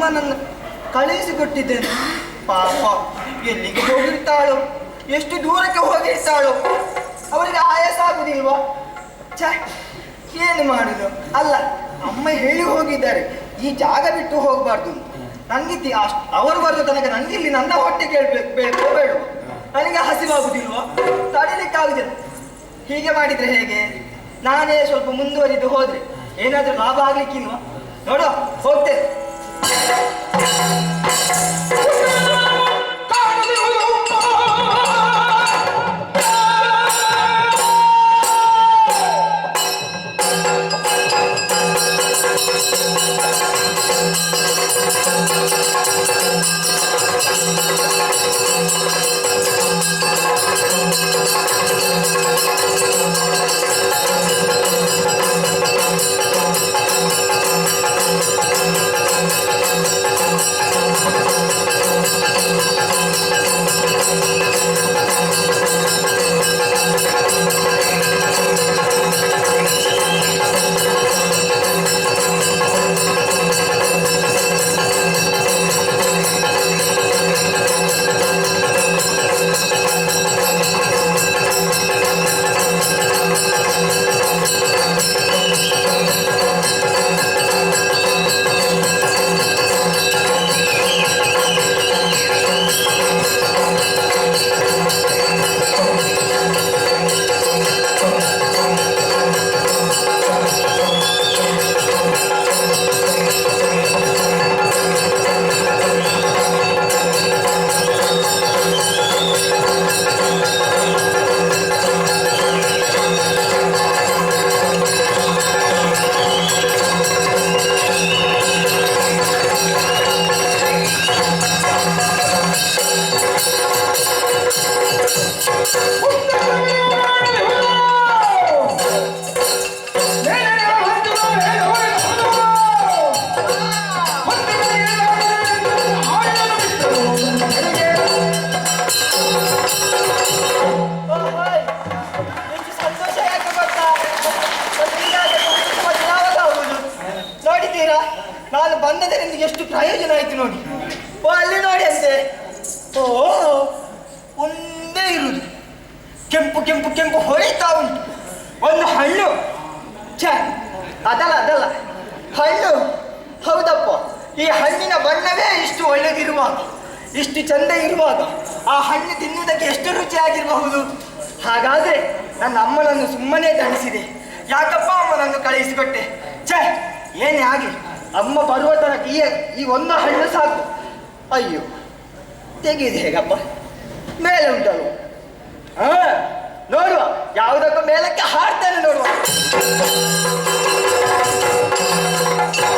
ಅಮ್ಮನನ್ನು ಕಳುಹಿಸಿಕೊಟ್ಟಿದ್ದೇನೆ. ಪಾಪ ಎಲ್ಲಿಗೆ ಹೋಗಿರ್ತಾಳೋ, ಎಷ್ಟು ದೂರಕ್ಕೆ ಹೋಗಿರ್ತಾಳೋ, ಅವರಿಗೆ ಆಯಾಸ ಆಗುದಿಲ್ವಾ? ಛ, ಏನು ಮಾಡುದು? ಅಲ್ಲ, ಅಮ್ಮ ಹೇಳಿ ಹೋಗಿದ್ದಾರೆ ಈ ಜಾಗ ಬಿಟ್ಟು ಹೋಗಬಾರ್ದು. ನನಗೆ ಅವರು ಬರುವ ತನಕ ನನಗೆ ಇಲ್ಲಿ ನನ್ನ ಹೊಟ್ಟೆ ಕೇಳಬೇಕು ಬೇಡ. ನನಗೆ ಹಸಿವಾಗುದಿಲ್ವಾ? ತಡಿಲಿಕ್ಕಾಗುದಿಲ್ಲ. ಹೀಗೆ ಮಾಡಿದ್ರೆ ಹೇಗೆ? ನಾನೇ ಸ್ವಲ್ಪ ಮುಂದುವರಿದು ಹೋದ್ರೆ ಏನಾದ್ರೂ ಲಾಭ ಆಗ್ಲಿಕ್ಕಿಲ್ವಾ? ನೋಡುವ, ಹೋಗ್ತೇನೆ. ನಾನು ಬಂದದರಿಂದ ಎಷ್ಟು ಪ್ರಯೋಜನ ಆಯ್ತು ನೋಡಿ. ಅಲ್ಲಿ ನೋಡಿ ಅಂತೆ. ಓ, ಒಂದೇ ಇರುವುದು ಕೆಂಪು ಕೆಂಪು ಕೆಂಪು ಹೊಳಿತಾ ಉಂಟು. ಒಂದು ಹಣ್ಣು, ಛ, ಅದಲ್ಲ ಹಣ್ಣು. ಹೌದಪ್ಪ, ಈ ಹಣ್ಣಿನ ಬಣ್ಣವೇ ಇಷ್ಟು ಒಳ್ಳೆದಿರುವಾಗ, ಇಷ್ಟು ಚಂದ ಇರುವಾಗ ಆ ಹಣ್ಣು ತಿನ್ನುವುದಕ್ಕೆ ಎಷ್ಟು ರುಚಿಯಾಗಿರಬಹುದು. ಹಾಗಾದ್ರೆ ನನ್ನ ಅಮ್ಮನನ್ನು ಸುಮ್ಮನೆ ತಣಿಸಿದೆ. ಯಾಕಪ್ಪ ಅಮ್ಮನನ್ನು ಕಳುಹಿಸಿಕೊಟ್ಟೆ? ಛ, ಏನೇ ಆಗಿ ಅಮ್ಮ ಬರುವ ತನಕ ಈ ಒಂದು ಹಣ್ಣು ಸಾಕು. ಅಯ್ಯೋ, ತೆಗೆದು ಹೇಗಪ್ಪ? ಮೇಲೆ ಉಂಟಲ್ವ? ನೋಡುವ, ಯಾವುದಕ್ಕೂ ಮೇಲಕ್ಕೆ ಹಾಡ್ತಾನೆ ನೋಡುವ.